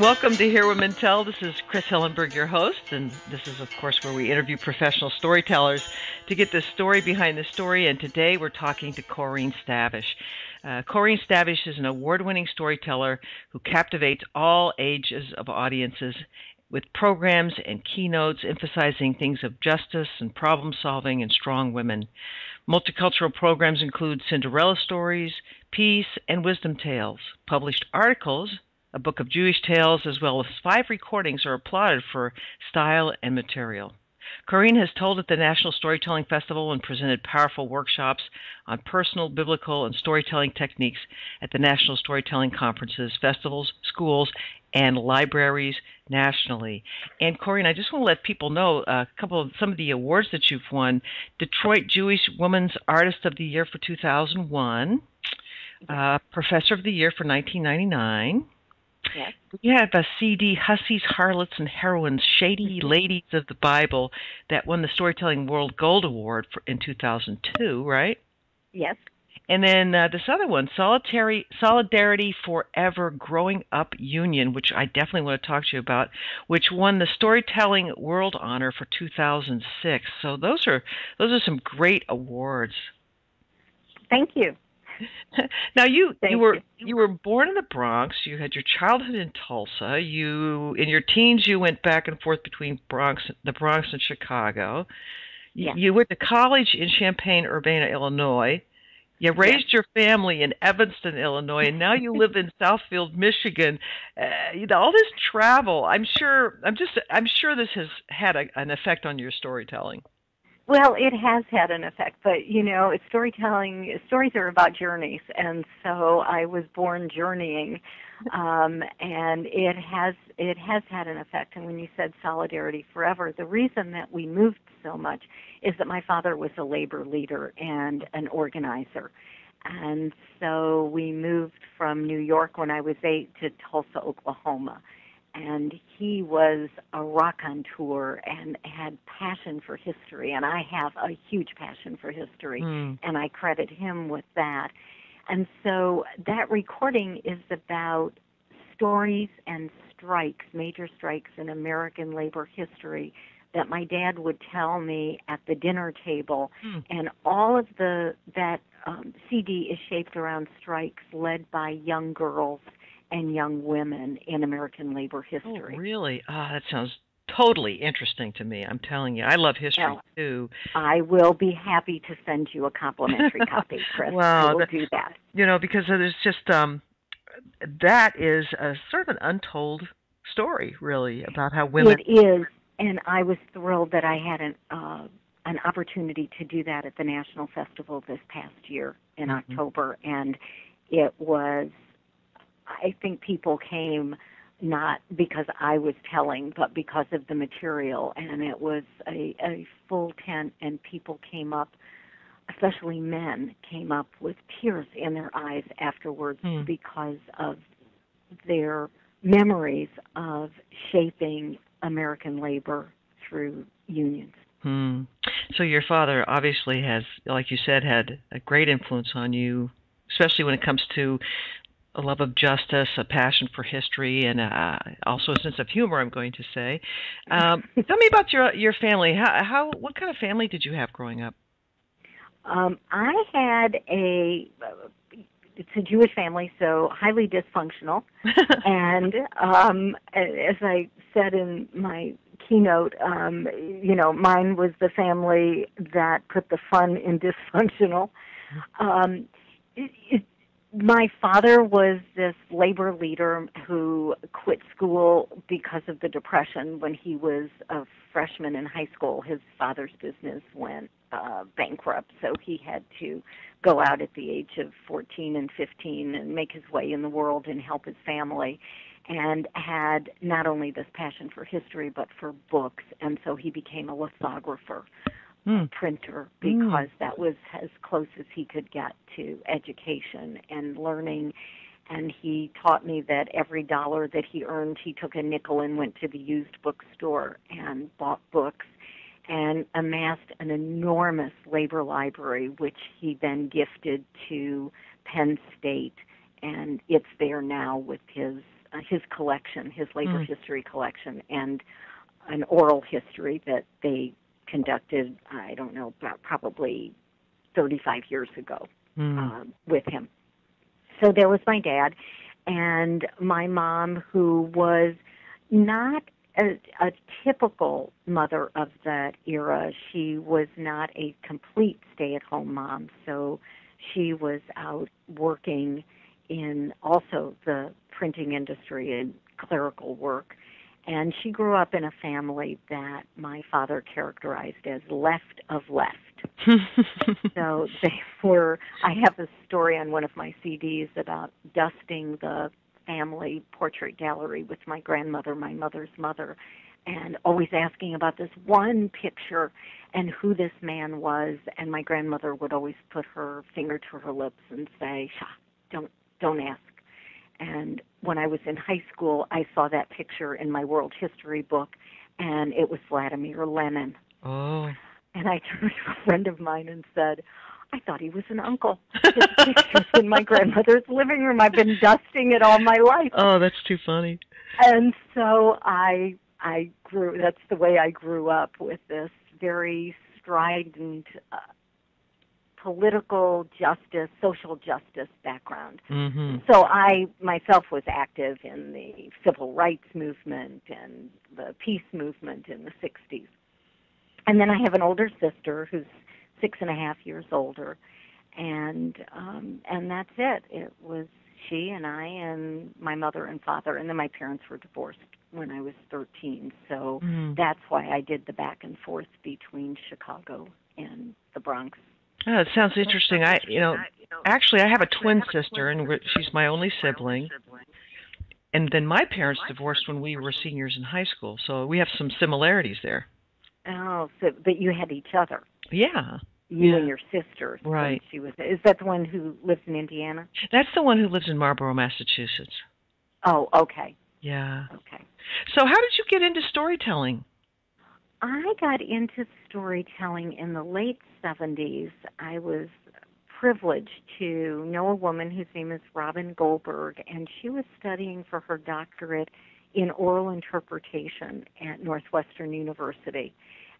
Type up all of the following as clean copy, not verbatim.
Welcome to Hear Women Tell. This is Chris Hillenberg, your host, and this is, of course, where we interview professional storytellers to get the story behind the story. And today we're talking to Corinne Stavish. Corinne Stavish is an award-winning storyteller who captivates all ages of audiences with programs and keynotes emphasizing things of justice and problem-solving and strong women. Multicultural programs include Cinderella stories, peace, and wisdom tales. Published articles, a book of Jewish tales, as well as 5 recordings are applauded for style and material. Corinne has told at the National Storytelling Festival and presented powerful workshops on personal, biblical, and storytelling techniques at the National Storytelling Conferences, festivals, schools, and libraries nationally. And Corinne, I just want to let people know some of the awards that you've won. Detroit Jewish Women's Artist of the Year for 2001, Professor of the Year for 1999. Yes. We have a CD, Hussies, Harlots, and Heroines, Shady Ladies of the Bible, that won the Storytelling World Gold Award in 2002, right? Yes. And then this other one, Solidarity Forever Growing Up Union, which I definitely want to talk to you about, which won the Storytelling World Honor for 2006. So those are some great awards. Thank you. Now you were born in the Bronx. You had your childhood in Tulsa. In your teens you went back and forth between the Bronx and Chicago. Yes. You went to college in Champaign-Urbana, Illinois. You raised your family in Evanston, Illinois, and now you live in Southfield, Michigan. All this travel. I'm sure this has had an effect on your storytelling. Well, it has had an effect, but it's storytelling. Stories are about journeys, and so I was born journeying, and it has had an effect. And when you said Solidarity Forever, the reason that we moved so much is that my father was a labor leader and an organizer, and so we moved from New York when I was 8 to Tulsa, Oklahoma. And he was a raconteur and had passion for history, and I have a huge passion for history, and I credit him with that. And so that recording is about stories and strikes, major strikes in American labor history that my dad would tell me at the dinner table, and all of that CD is shaped around strikes led by young girls and young women in American labor history. Oh, really? That sounds totally interesting to me. I'm telling you. I love history, too. I will be happy to send you a complimentary copy, Chris. Well, I will do that. Because there's just, that is a sort of an untold story, really, about how women... It is, and I was thrilled that I had an opportunity to do that at the National Festival this past year in October, and it was... I think people came not because I was telling, but because of the material, and it was a full tent, and people came up, especially men, came up with tears in their eyes afterwards because of their memories of shaping American labor through unions. So your father obviously has, like you said, had a great influence on you, especially when it comes to a love of justice, a passion for history, and also a sense of humor, I'm going to say. Tell me about your family. What kind of family did you have growing up? I had it's a Jewish family, so highly dysfunctional. And as I said in my keynote, mine was the family that put the fun in dysfunctional. My father was this labor leader who quit school because of the Depression when he was a freshman in high school. His father's business went bankrupt, so he had to go out at the age of 14 and 15 and make his way in the world and help his family, and had not only this passion for history but for books, and so he became a lithographer. Printer, because that was as close as he could get to education and learning. And he taught me that every dollar that he earned, he took a nickel and went to the used bookstore and bought books and amassed an enormous labor library, which he then gifted to Penn State. And it's there now with his his collection, his labor history collection, and an oral history that they conducted, I don't know, probably 35 years ago with him. So there was my dad and my mom, who was not a typical mother of that era. She was not a complete stay-at-home mom, so she was out working in also the printing industry and clerical work. And she grew up in a family that my father characterized as left of left. So they were, I have a story on one of my CDs about dusting the family portrait gallery with my grandmother, my mother's mother, and always asking about this one picture and who this man was. And my grandmother would always put her finger to her lips and say, don't ask. And when I was in high school, I saw that picture in my world history book, and it was Vladimir Lenin. Oh. And I turned to a friend of mine and said, I thought he was an uncle. His picture's in my grandmother's living room. I've been dusting it all my life. Oh, that's too funny. And so I grew, that's the way I grew up, with this very strident political justice, social justice background. Mm-hmm. So I myself was active in the civil rights movement and the peace movement in the 60s. And then I have an older sister who's 6.5 years older, and that's it. It was she and I and my mother and father, and then my parents were divorced when I was 13. So that's why I did the back and forth between Chicago and the Bronx. Oh, it sounds interesting. Actually, I have a twin sister, and she's my only sibling. And then my parents divorced when we were seniors in high school, so we have some similarities there. Oh, but you had each other. Yeah. You and your sister. Right. Is that the one who lives in Indiana? That's the one who lives in Marlborough, Massachusetts. Oh, okay. Yeah. Okay. So how did you get into storytelling? I got into storytelling in the late 70s. I was privileged to know a woman whose name is Robin Goldberg, and she was studying for her doctorate in oral interpretation at Northwestern University.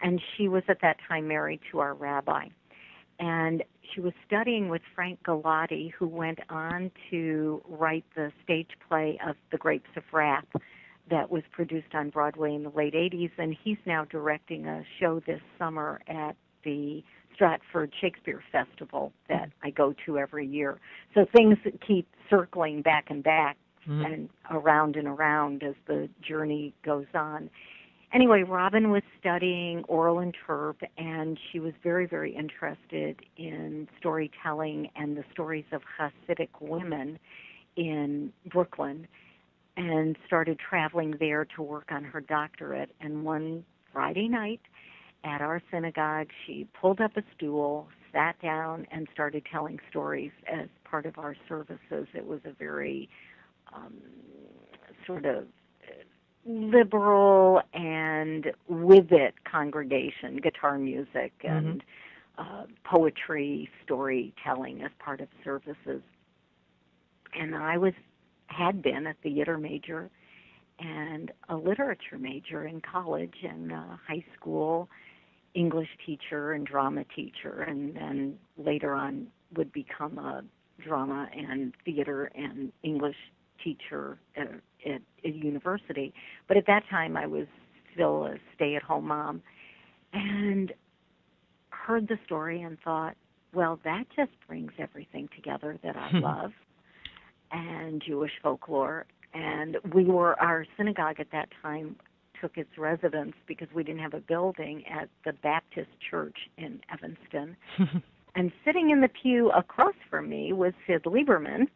And she was at that time married to our rabbi. And she was studying with Frank Galati, who went on to write the stage play of The Grapes of Wrath that was produced on Broadway in the late 80s, and he's now directing a show this summer at the Stratford Shakespeare Festival that I go to every year. So things keep circling back and back and around as the journey goes on. Anyway, Robin was studying oral interp, and she was very, very interested in storytelling and the stories of Hasidic women in Brooklyn, and started traveling there to work on her doctorate. And one Friday night at our synagogue, she pulled up a stool, sat down, and started telling stories as part of our services. It was a very sort of liberal and with it congregation, guitar music and poetry, storytelling as part of services. And I had been a theater major and a literature major in college, and high school English teacher and drama teacher, and then later on would become a drama and theater and English teacher at a university. But at that time I was still a stay-at-home mom, and heard the story and thought, well, that just brings everything together that I love, and Jewish folklore. And our synagogue at that time took its residence, because we didn't have a building, at the Baptist Church in Evanston. And sitting in the pew across from me was Sid Lieberman,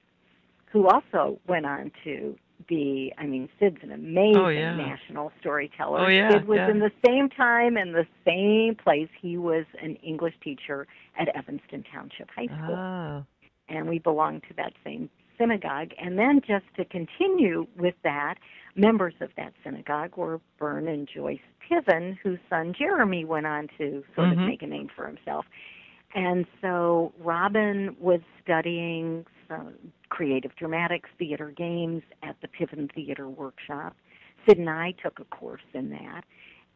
who also went on to be, Sid's an amazing national storyteller. Oh, yeah, Sid was in the same time and the same place. He was an English teacher at Evanston Township High School. Oh. And we belonged to that same synagogue. And then just to continue with that, members of that synagogue were Bern and Joyce Piven, whose son Jeremy went on to sort of make a name for himself. And so Robin was studying some creative dramatics, theater games at the Piven Theater Workshop. Sid and I took a course in that,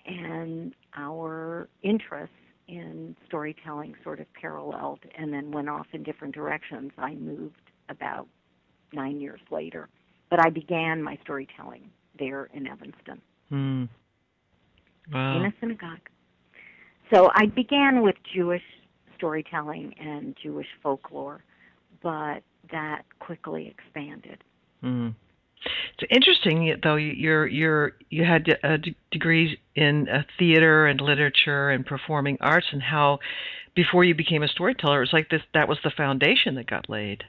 and our interests in storytelling sort of paralleled and then went off in different directions. I moved about 9 years later, but I began my storytelling there in Evanston. Wow. In a synagogue. So I began with Jewish storytelling and Jewish folklore, but that quickly expanded. It's interesting, though. You had degrees in theater and literature and performing arts, and how before you became a storyteller, it was like that was the foundation that got laid.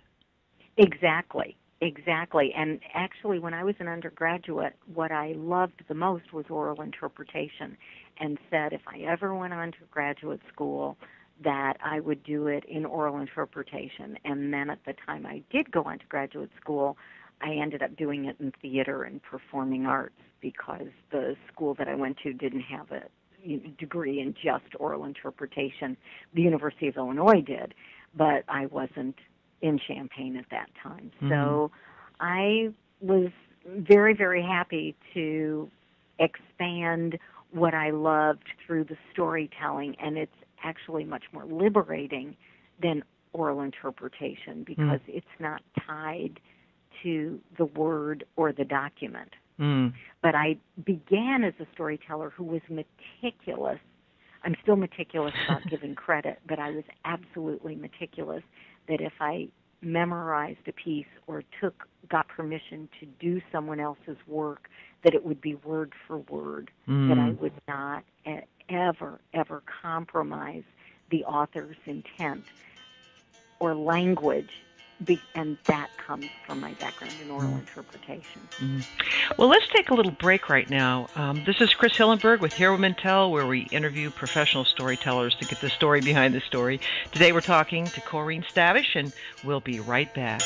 Exactly. And actually, when I was an undergraduate, what I loved the most was oral interpretation, and said if I ever went on to graduate school, that I would do it in oral interpretation. And then at the time I did go on to graduate school, I ended up doing it in theater and performing arts, because the school that I went to didn't have a degree in just oral interpretation. The University of Illinois did, but I wasn't in Champaign at that time. So I was very, very happy to expand what I loved through the storytelling, and it's actually much more liberating than oral interpretation, because it's not tied to the word or the document. But I began as a storyteller who was meticulous. I'm still meticulous about giving credit, but I was absolutely meticulous that if I memorized a piece or got permission to do someone else's work, that it would be word for word, that I would not ever compromise the author's intent or language, and that comes from my background in oral interpretation. Well, let's take a little break right now. This is Chris Hillenberg with Hear Women Tell, where we interview professional storytellers to get the story behind the story. Today we're talking to Corinne Stavish, and we'll be right back.